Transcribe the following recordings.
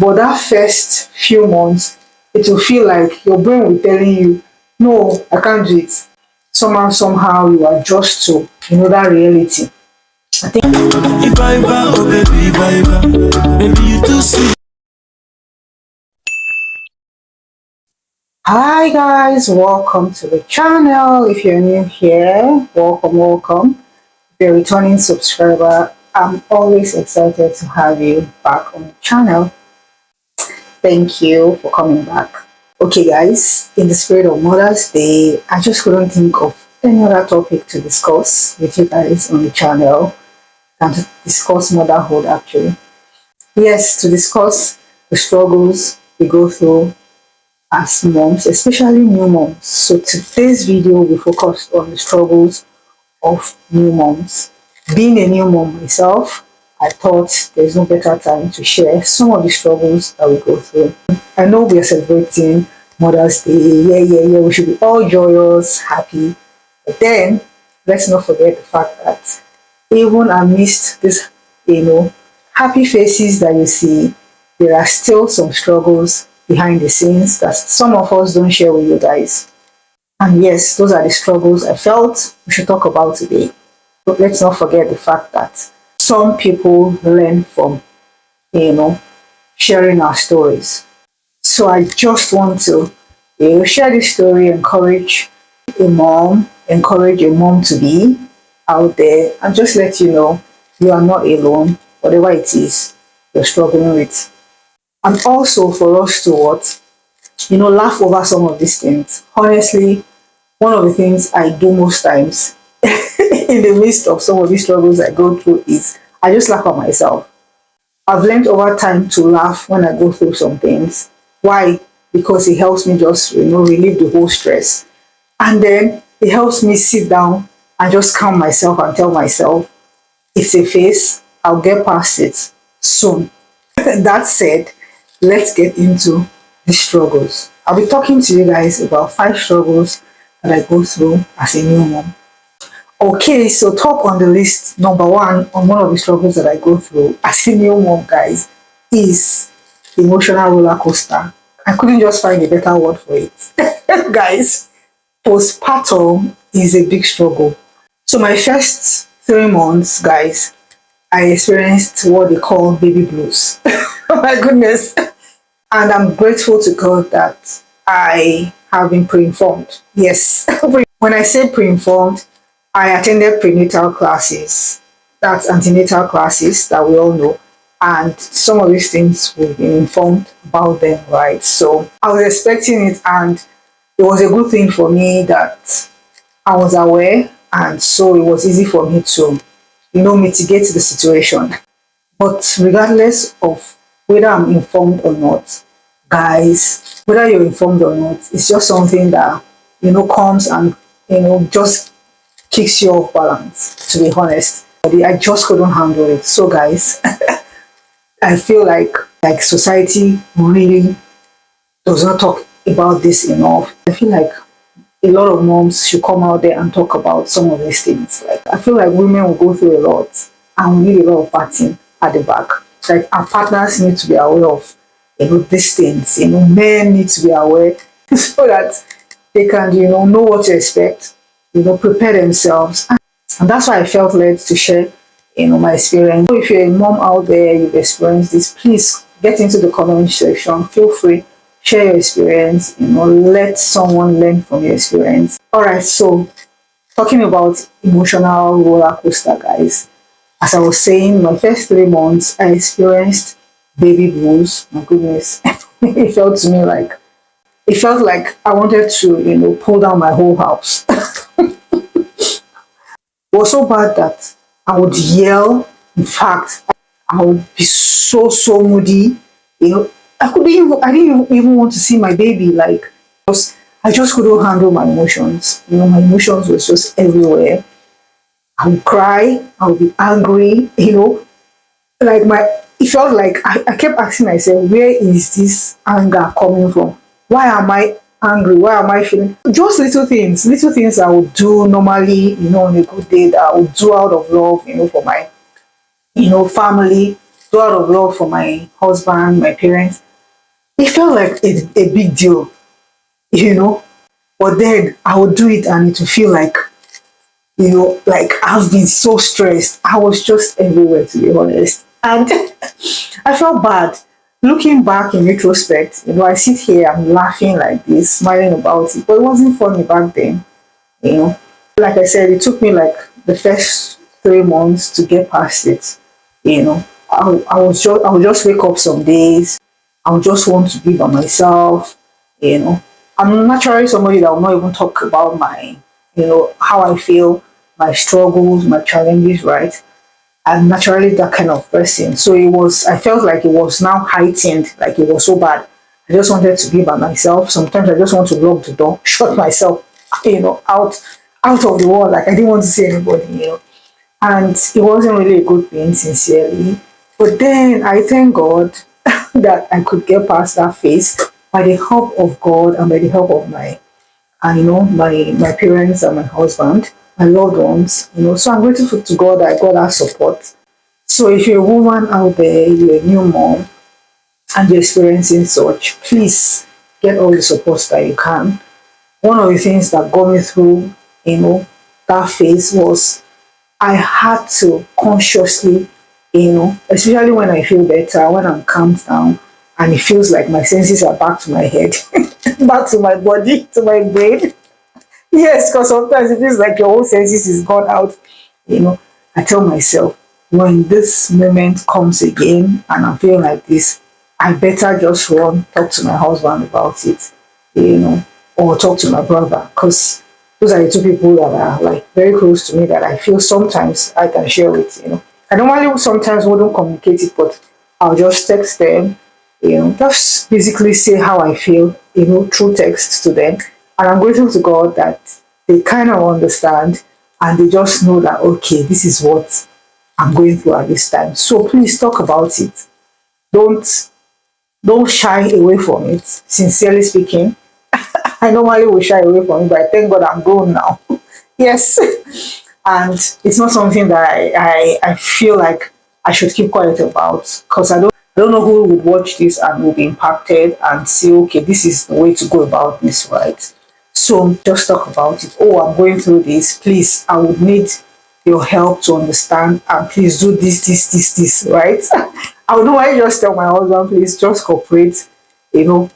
But that first few months, it will feel like your brain will be telling you, no, I can't do it. Somehow you adjust to that reality. I think EvaaO, baby, EvaaO, baby, you too sweet. Hi guys, welcome to the channel. If you're new here, welcome. If you're a returning subscriber, I'm always excited to have you back on the channel. Thank you for coming back. Okay guys, in the spirit of Mother's Day, I just couldn't think of any other topic to discuss with you guys on the channel than to discuss motherhood actually. Yes, to discuss the struggles we go through as moms, especially new moms. So today's video will focus on the struggles of new moms. Being a new mom myself, I thought there's no better time to share some of the struggles that we go through. I know we are celebrating Mother's Day, yeah, we should be all joyous, happy. But then, let's not forget the fact that even amidst this, happy faces that you see, there are still some struggles behind the scenes that some of us don't share with you guys. And yes, those are the struggles I felt we should talk about today. But let's not forget the fact that some people learn from, sharing our stories. So I just want to, share this story, encourage a mom to be out there, and just let you know you are not alone, whatever it is you're struggling with. And also for us to laugh over some of these things. Honestly, one of the things I do most times in the midst of some of these struggles I go through is I just laugh at myself. I've learned over time to laugh when I go through some things. Why? Because it helps me just, relieve the whole stress. And then it helps me sit down and just calm myself and tell myself, it's a phase, I'll get past it soon. That said, let's get into the struggles. I'll be talking to you guys about 5 struggles that I go through as a new mom. Okay, so top on the list, number 1 on one of the struggles that I go through as a new mom, guys, is emotional roller coaster. I couldn't just find a better word for it. Guys, postpartum is a big struggle. So my first 3 months, guys, I experienced what they call baby blues. Oh my goodness. And I'm grateful to God that I have been pre-informed. Yes. When I say pre-informed, I attended prenatal classes. That's antenatal classes that we all know. And some of these things we've been informed about them, right? So I was expecting it, and it was a good thing for me that I was aware, and so it was easy for me to, mitigate the situation. But regardless of whether I'm informed or not, guys, whether you're informed or not, it's just something that, comes and, just kicks you off balance, to be honest. I just couldn't handle it. So guys, I feel like society really does not talk about this enough. I feel like a lot of moms should come out there and talk about some of these things. Like, I feel like women will go through a lot and we need a lot of parting at the back. Like, our partners need to be aware of, these things. Men need to be aware so that they can, know what to expect, prepare themselves. And that's why I felt led to share, my experience. So if you're a mom out there, you've experienced this, please get into the comment section. Feel free, share your experience, let someone learn from your experience. All right, so talking about emotional roller coaster, guys. As I was saying, my first 3 months, I experienced baby blues. My goodness, it felt like I wanted to, pull down my whole house. It was so bad that I would yell. In fact, I would be so moody. I didn't even want to see my baby. Like, I just couldn't handle my emotions. My emotions was just everywhere. I would cry. I would be angry. It felt like I kept asking myself, where is this anger coming from? Why am I angry? Why am I feeling? Just little things I would do normally, on a good day, that I would do out of love, for my, family. do out of love for my husband, my parents. It felt like a big deal, you know. But then I would do it and it would feel like, like I've been so stressed. I was just everywhere, to be honest. And I felt bad. Looking back in retrospect, I sit here, I'm laughing like this, smiling about it. But it wasn't funny back then, you know. Like I said, it took me like the first 3 months to get past it. I would just wake up some days. I would just want to be by myself. You know, I'm naturally somebody that will not even talk about how I feel, my struggles, my challenges, right? I'm naturally that kind of person. So I felt like it was now heightened, like it was so bad. I just wanted to be by myself. Sometimes I just want to lock the door, shut myself, out of the world. Like I didn't want to see anybody. And it wasn't really a good thing, sincerely. But then I thank God that I could get past that phase by the help of God and by the help of my parents and my husband, my loved ones. So I'm grateful to God that I got that support. So if you're a woman out there, you're a new mom, and you're experiencing such, please get all the support that you can. One of the things that got me through, that phase was I had to consciously, especially when I feel better, when I'm calmed down, and it feels like my senses are back to my head, back to my body, to my brain. Yes, because sometimes it feels like your whole senses is gone out. I tell myself, when this moment comes again and I'm feeling like this, I better just run, talk to my husband about it, or talk to my brother, because those are the two people that are like very close to me that I feel sometimes I can share with. I normally sometimes wouldn't communicate it, but I'll just text them, just basically say how I feel, through text to them. And I'm grateful to God that they kind of understand and they just know that, okay, this is what I'm going through at this time. So please talk about it. Don't don't shy away from it. Sincerely speaking, I normally will shy away from it, but I thank God I'm grown now. Yes. And it's not something that I feel like I should keep quiet about, because I don't know who would watch this and will be impacted and see, okay, this is the way to go about this, right? So just talk about it. Oh, I'm going through this. Please, I would need your help to understand, and please do this, right? I would normally just tell my husband, please just cooperate,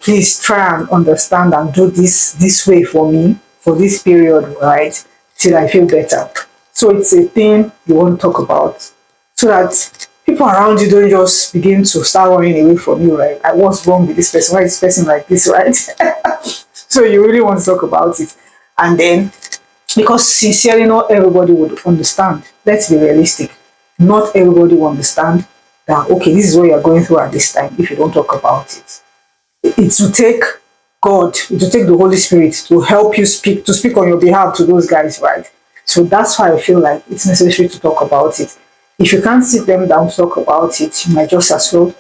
please try and understand and do this way for me for this period, right? Till I feel better. So it's a thing you want to talk about, so that people around you don't just begin to start running away from you, right? Like, what's wrong with this person? Why is this person like this, right? So you really want to talk about it. And then, because sincerely, not everybody would understand. Let's be realistic. Not everybody will understand that, okay, this is what you're going through at this time if you don't talk about it. It will take God, it will take the Holy Spirit to help you to speak on your behalf to those guys, right? So that's why I feel like it's necessary to talk about it. If you can't sit them down to talk about it, you might just as well,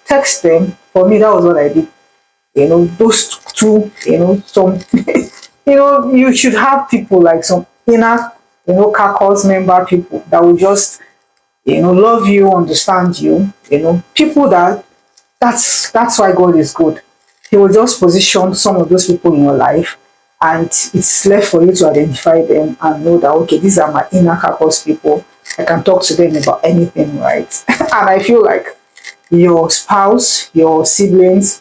text them. For me, that was what I did. Those two, some, you should have people like some inner, caucus member people that will just, love you, understand you, people that's why God is good. He will just position some of those people in your life, and it's left for you to identify them and know that, okay, these are my inner caucus people. I can talk to them about anything, right? And I feel like your spouse, your siblings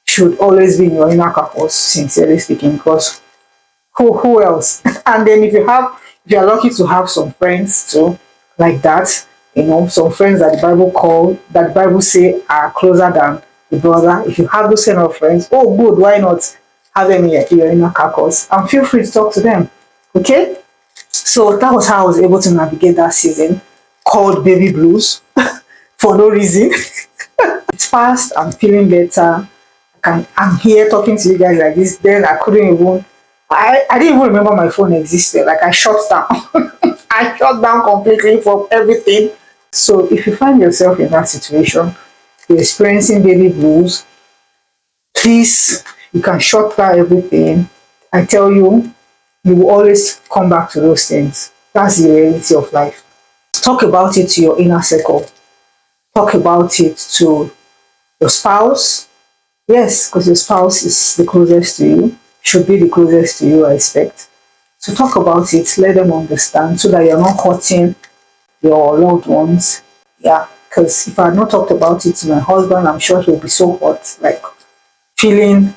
should always be in your inner caucus, sincerely speaking, because who else? And then if you're lucky to have some friends too, like that, some friends that the Bible say are closer than the brother. If you have those kind of friends, oh good, why not have them in your inner caucus? And feel free to talk to them. Okay? So that was how I was able to navigate that season called baby blues for no reason. It's past, I'm feeling better. I'm here talking to you guys like this. Then I couldn't even, I didn't even remember my phone existed. Like I shut down. I shut down completely from everything. So if you find yourself in that situation, you're experiencing baby blues, please, you can shut down everything. I tell you, you will always come back to those things. That's the reality of life. Talk about it to your inner circle. Talk about it to your spouse. Yes, because your spouse is the closest to you, should be the closest to you, I expect. So talk about it, let them understand so that you're not hurting your loved ones. Yeah, because if I had not talked about it to my husband, I'm sure he'll be so hot, like feeling,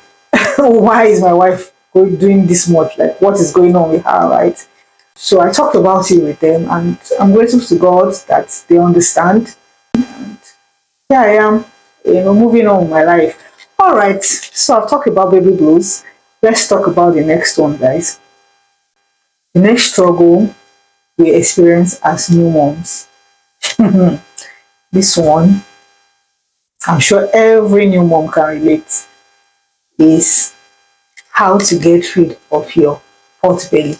why is my wife doing this much? Like, what is going on with her, right? So I talked about it with them, and I'm grateful to God that they understand. Here I am, moving on with my life. All right, so I've talked about baby blues. Let's talk about the next one, guys. The next struggle we experience as new moms. This one, I'm sure every new mom can relate, is how to get rid of your pot belly.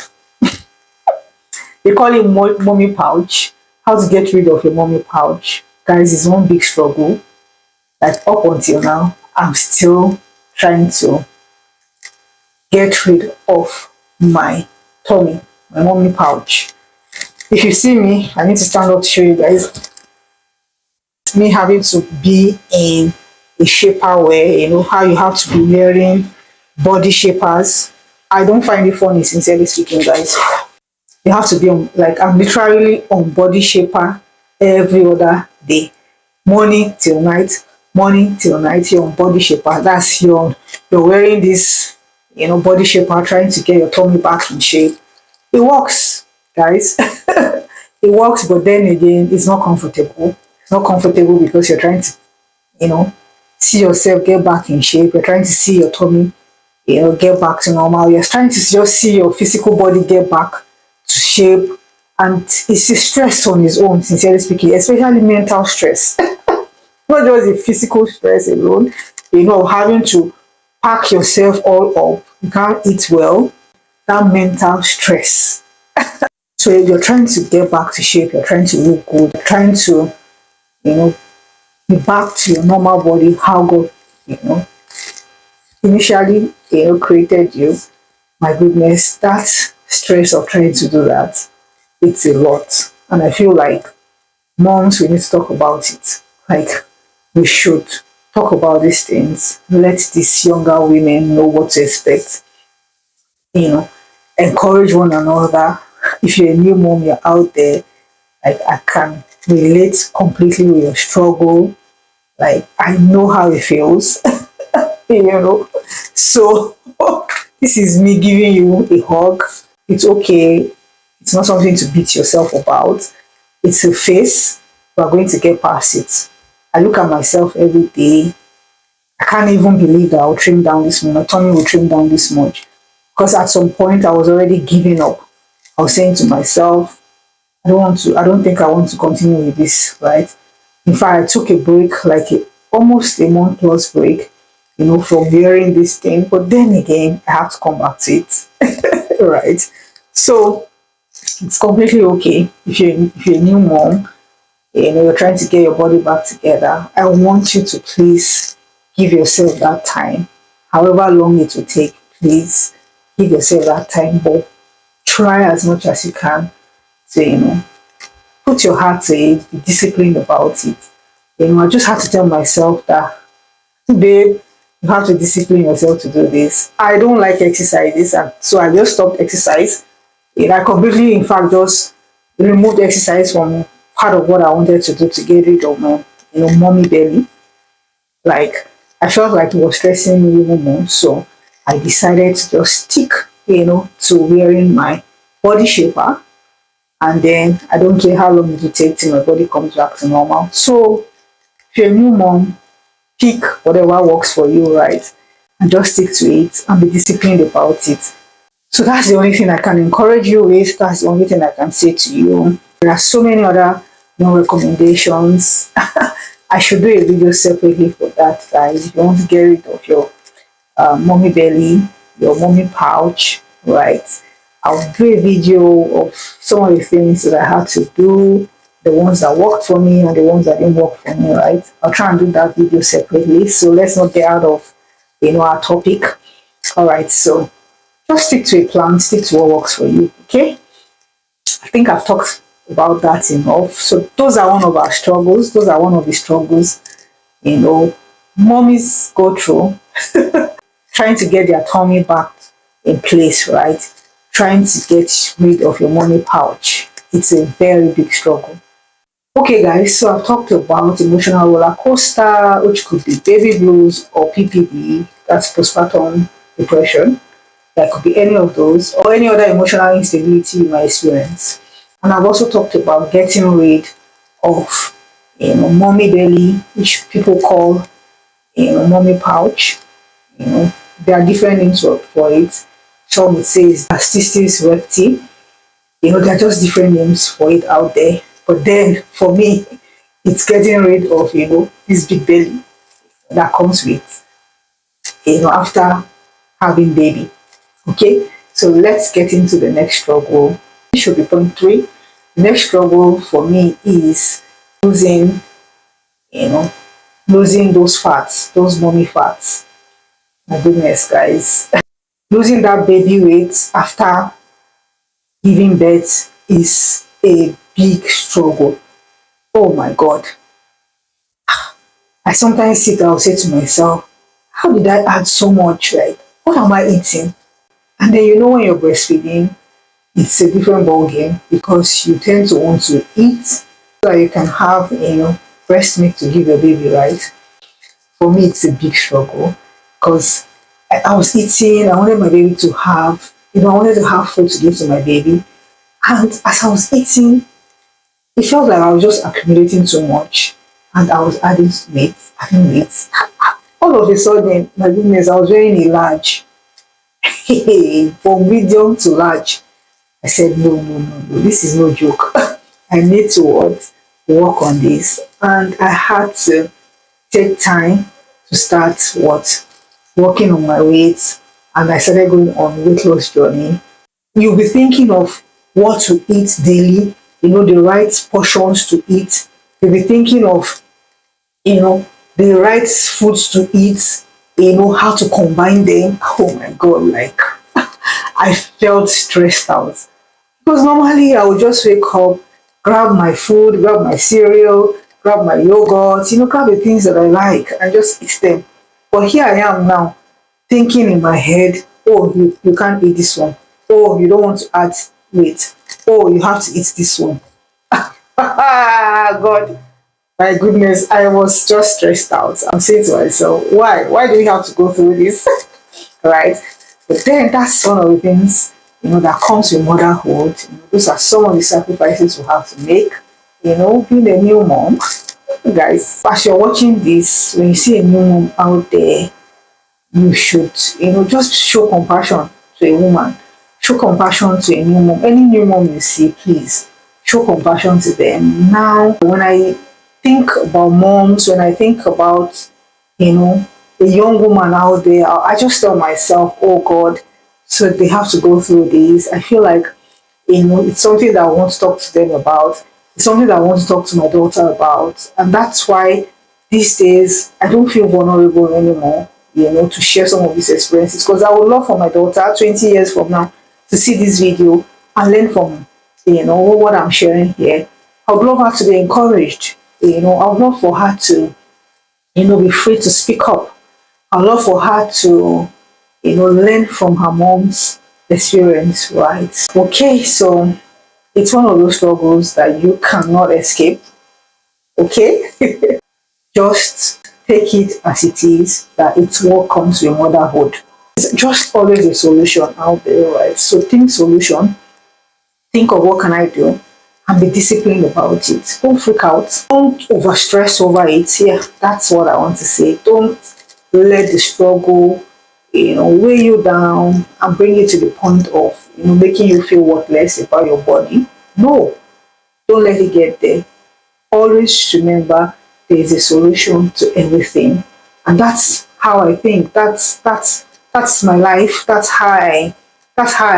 They call it mommy pouch. How to get rid of your mommy pouch. Guys, it's one big struggle. Like up until now, I'm still trying to get rid of my tummy, my mommy pouch. If you see me, I need to stand up to show you guys. Me having to be in a shaper wear, how you have to be wearing body shapers. I don't find it funny, sincerely speaking, guys. You have to be on, like, I'm literally on body shaper every other day, morning till night, morning till night. You're on body shaper. That's you're wearing this, body shaper, trying to get your tummy back in shape. It works, guys. It works, but then again, it's not comfortable. It's not comfortable because you're trying to, see yourself get back in shape. You're trying to see your tummy, get back to normal. You're trying to just see your physical body get back to shape. And it's a stress on its own, sincerely speaking, especially mental stress. Not just the physical stress alone, having to pack yourself all up. You can't eat well. That mental stress. So you're trying to get back to shape, you're trying to look good, you're trying to, be back to your normal body, how God, initially, created you. My goodness, that stress of trying to do that, it's a lot. And I feel like moms, we need to talk about it. Like, we should talk about these things. Let these younger women know what to expect. Encourage one another. If you're a new mom, you're out there, like, I can relate completely with your struggle. Like, I know how it feels. you know. So this is me giving you a hug. It's okay. It's not something to beat yourself about. It's a phase. We're going to get past it. I look at myself every day. I can't even believe that I'll trim down this much. My tummy will trim down this much. Because at some point I was already giving up. I was saying to myself, I don't think I want to continue with this, right? In fact, I took a break, like almost a month plus break, from wearing this thing. But then again, I have to come back to it, right? So it's completely okay if you're a new mom, you're trying to get your body back together. I want you to please give yourself that time, however long it will take. Please give yourself that time, but try as much as you can to put your heart to it, be disciplined about it. I just have to tell myself that, babe, you have to discipline yourself to do this. I don't like exercises, and so I just stopped exercise. I completely, in fact, just removed exercise from part of what I wanted to do to get rid of my, mommy belly. Like, I felt like it was stressing me even more, so I decided to just stick, to wearing my body shaper, and then I don't care how long it will take till my body comes back to normal. So if you're a new mom, pick whatever works for you, right? And just stick to it and be disciplined about it. So that's the only thing I can encourage you with. That's the only thing I can say to you. There are so many other recommendations. I should do a video separately for that, guys. If you want to get rid of your mommy belly, your mommy pouch, right? I'll do a video of some of the things that I had to do, the ones that worked for me and the ones that didn't work for me, right? I'll try and do that video separately. So let's not get out of, our topic. All right, so just stick to a plan, stick to what works for you, okay? I think I've talked about that enough. So those are one of our struggles. Those are one of the struggles, mommies go through, trying to get their tummy back in place, right? Trying to get rid of your money pouch. It's a very big struggle. Okay, guys, so I've talked about emotional roller coaster, which could be baby blues or PPD, that's postpartum depression. That could be any of those or any other emotional instability you might experience. And I've also talked about getting rid of, mommy belly, which people call, mommy pouch. There are different names for it. Some would say it's cystis recti. There are just different names for it out there. But then for me, it's getting rid of, this big belly that comes with, after having baby. Okay, so let's get into the next struggle. This should be point three. The next struggle for me is losing, losing those fats, those mommy fats. My goodness, guys. Losing that baby weight after giving birth is a big struggle. Oh my God. I sometimes sit and I'll say to myself, how did I add so much? Like, what am I eating? And then when you're breastfeeding, it's a different ball game because you tend to want to eat so that you can have, breast milk to give your baby, right? For me, it's a big struggle because I was eating, I wanted my baby to have, I wanted to have food to give to my baby. And as I was eating, it felt like I was just accumulating too much and I was adding weight. All of a sudden, my goodness, I was wearing a large. From medium to large. I said, no, no, no, no, this is no joke. I need to work on this. And I had to take time to start working on my weight. And I started going on weight loss journey. You'll be thinking of what to eat daily, the right portions to eat. You'll be thinking of, the right foods to eat, how to combine them. Oh my God, like I felt stressed out. Because normally I would just wake up, grab my food, grab my cereal, grab my yogurt, grab the things that I like and just eat them. But here I am now, thinking in my head, oh, you can't eat this one. Oh, you don't want to add weight. Oh, you have to eat this one. God, my goodness, I was just stressed out. I'm saying to myself, why? Why do we have to go through this? Right? But then that's one of the things, that comes with motherhood. Those are some of the sacrifices we have to make. Being a new mom. Guys, as you're watching this, when you see a new mom out there, you should, just show compassion to a woman. Show compassion to a new mom. Any new mom you see, please show compassion to them. Now, when I think about moms, when I think about, a young woman out there, I just tell myself, oh God, so they have to go through this. I feel like, it's something that I want to talk to them about. It's something that I want to talk to my daughter about. And that's why these days I don't feel vulnerable anymore, to share some of these experiences. Because I would love for my daughter 20 years from now to see this video and learn from, what I'm sharing here. I would love her to be encouraged. I would love for her to, be free to speak up. I would love for her to, learn from her mom's experience, right? Okay, so it's one of those struggles that you cannot escape. Okay? Just take it as it is, that it's what comes with motherhood. It's just always a solution out there, right? So think solution, think of what can I do, and be disciplined about it. Don't freak out. Don't overstress over it. Yeah, that's what I want to say. Don't let the struggle, weigh you down and bring you to the point of, making you feel worthless about your body. No, don't let it get there. Always remember there is a solution to everything. And that's how I think. That's my life. That's how I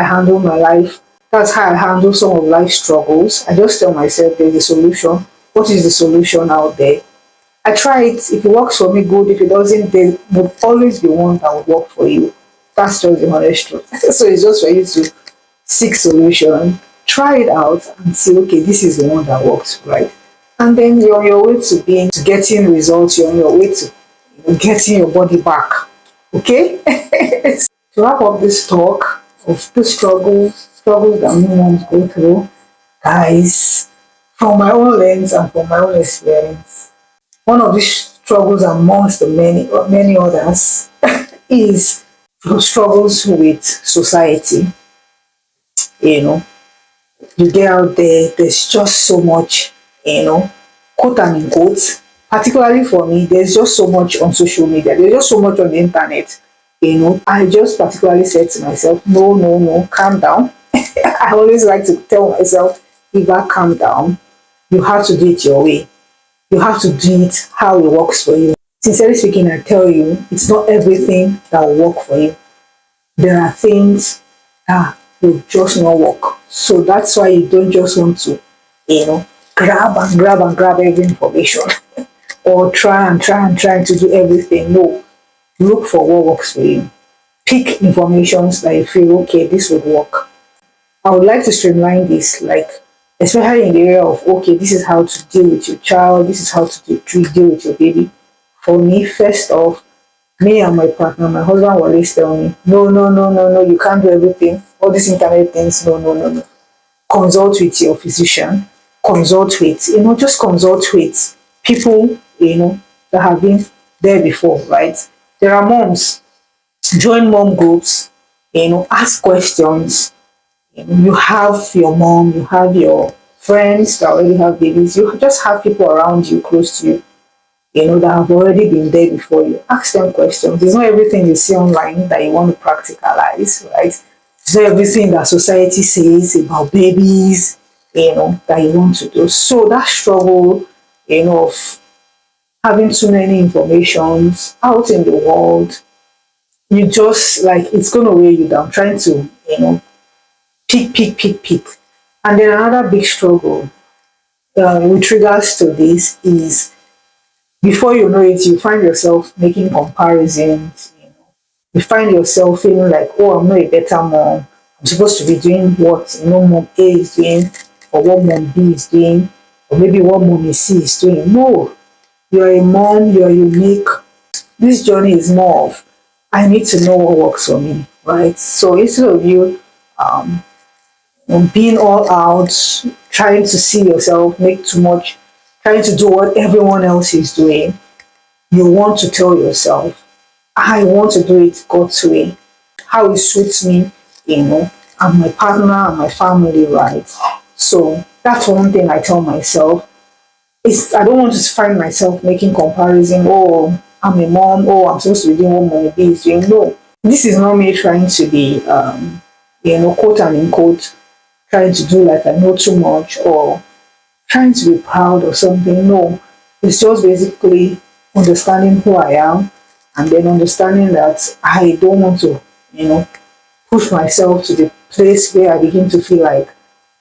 handle my life. That's how I handle some of life's struggles. I just tell myself there's a solution. What is the solution out there? I try it. If it works for me, good. If it doesn't, there would always be one that would work for you. That's just the honest truth. So it's just for you to seek solution try it out and see, okay, this is the one that works, right? And then you're on your way to being to getting results, you're on your way to getting your body back. Okay? To wrap up this talk of the struggles that new moms go through, guys, from my own lens and from my own experience, one of these struggles amongst the many others is struggles with society. You know, you get out there, there's just so much, quote and unquote, particularly for me, there's just so much on social media, there's just so much on the internet. I just particularly said to myself, no, no, no, calm down. I always like to tell myself, Eva, calm down. You have to do it your way. You have to do it how it works for you. Sincerely speaking, I tell you, it's not everything that will work for you. There are things that will just not work. So that's why you don't just want to, grab and grab and grab every information or try to do everything. No, look for what works for you. Pick informations that you feel, okay, this would work. I would like to streamline this, like, especially in the area of, okay, this is how to deal with your child, this is how to deal with your baby. For me, first off, me and my partner, my husband will always tell me, no, no, no, no, no, you can't do everything. All these internet things, no, no, no, no. Consult with your physician, consult with, just consult with people, that have been there before, right? There are moms, join mom groups, ask questions. You have your mom, you have your friends that already have babies, you just have people around you, close to you, that have already been there before you. Ask them questions. It's not everything you see online that you want to practicalize, right? It's not everything that society says about babies, that you want to do. So that struggle, of having too many informations out in the world, you just like it's gonna weigh you down, trying to, pick. And then another big struggle with regards to this is before you know it, you find yourself making comparisons. You find yourself feeling like, oh, I'm not a better mom. I'm supposed to be doing what mom A is doing, or what mom B is doing, or maybe what mom C is doing. No, you're a mom, you're unique. This journey is more of I need to know what works for me, right? So instead of you being all out, trying to see yourself make too much, trying to do what everyone else is doing, you want to tell yourself, I want to do it God's way, how it suits me, and my partner and my family, right? So that's one thing I tell myself. I don't want to find myself making comparison. Oh, I'm a mom. Oh, I'm supposed to be doing what my baby is doing. No, this is not me trying to be, quote and unquote, trying to do like I know too much or trying to be proud or something. No, it's just basically understanding who I am and then understanding that I don't want to, push myself to the place where I begin to feel like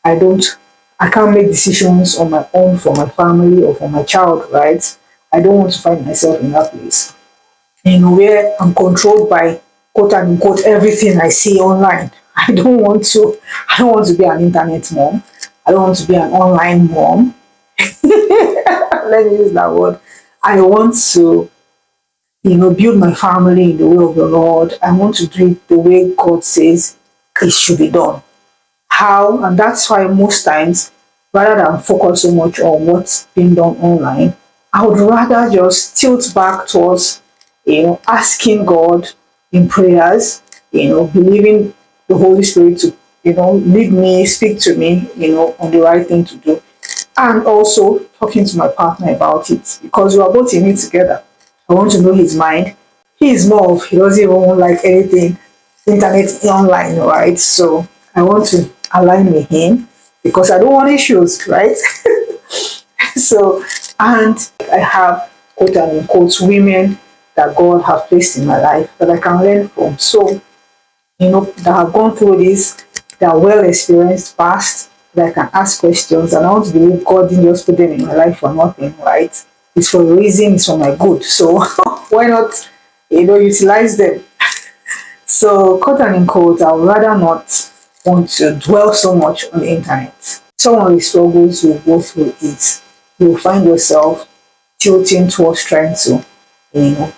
I don't, I can't make decisions on my own for my family or for my child, right? I don't want to find myself in that place, where I'm controlled by quote unquote everything I see online. I don't want to be an internet mom. I don't want to be an online mom. Let me use that word. I want to, build my family in the way of the Lord. I want to do it the way God says it should be done. How? And that's why most times, rather than focus so much on what's being done online, I would rather just tilt back towards, asking God in prayers, believing the Holy Spirit to, lead me, speak to me, on the right thing to do. And also talking to my partner about it because we are both in it together. I want to know his mind. He is more of, he doesn't even like anything internet online, right? So I want to align with him because I don't want issues, right? So, and I have quote unquote women that God have placed in my life that I can learn from. So, that have gone through this, that are well experienced, past, that I can ask questions. And I want to believe God didn't just put them in my life for nothing, right? It's for a reason, it's for my good. So why not, utilize them? So, quote unquote, I would rather not want to dwell so much on the internet. Some of the struggles you go through is you'll find yourself tilting towards trying to, you know,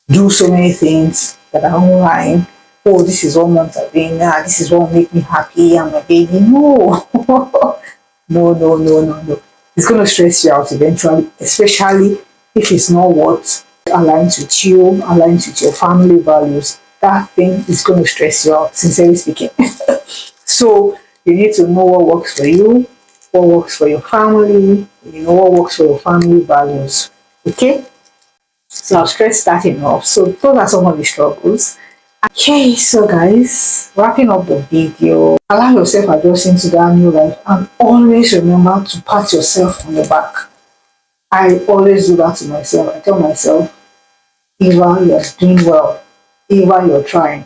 do so many things that are online. Oh, this is what moms are doing now. This is what will make me happy. I'm a baby. No, no. It's going to stress you out eventually, especially if it's not what aligns with you, aligns with your family values. That thing is going to stress you out, sincerely speaking. So you need to know what works for you, what works for your family, what works for your family values. Okay? So I've stressed that enough. So those are some of the struggles. Okay, so guys, wrapping up the video, allow yourself adjust into that new life and always remember to pat yourself on the back. I always do that to myself. I tell myself, Eva, you're doing well. Eva, you're trying.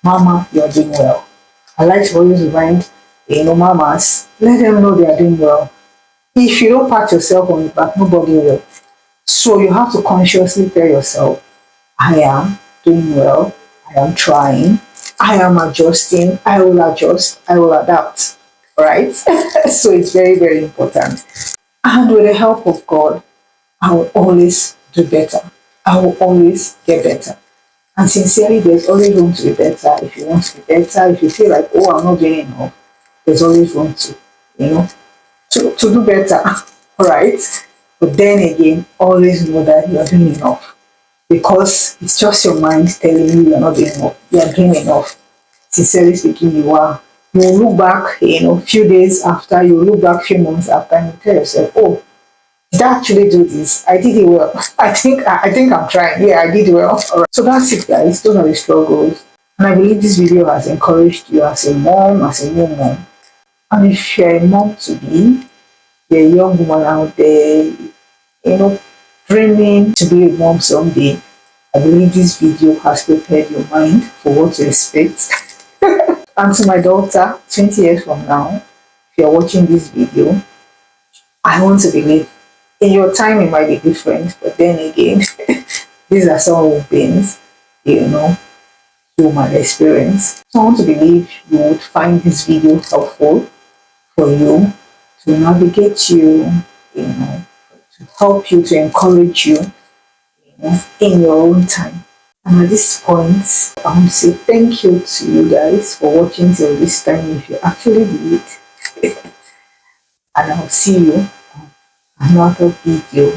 Mama, you're doing well. I like to always remind, mamas, let them know they are doing well. If you don't pat yourself on the back, nobody will. So you have to consciously tell yourself, I am doing well. I am trying. I am adjusting. I will adjust. I will adapt. Right? So it's very, very important. And with the help of God, I will always do better. I will always get better. And sincerely, there's always room to be better. If you want to be better, if you feel like, oh, I'm not doing enough, there's always room to, to do better. Right? But then again, always know that you are doing enough. Because it's just your mind telling you you're not doing enough. You are doing enough. Sincerely speaking, you are. You will look back, few days after, you will look back few months after, and you tell yourself, oh, did I actually do this? I did it well. I think I'm trying. Yeah, I did well. All right. So that's it, guys. Those are the struggles. And I believe this video has encouraged you as a mom, as a new mom. And if you're a mom to be, you're a young woman out there, dreaming to be a mom someday, I believe this video has prepared your mind for what to expect. And to my daughter, 20 years from now, if you're watching this video, I want to believe in your time it might be different, but then again, these are some of the things, through my experience. So I want to believe you would find this video helpful for you to navigate you, to help you, to encourage you, in your own time. And at this point, I want to say thank you to you guys for watching till this time if you actually did it. And I'll see you on another video.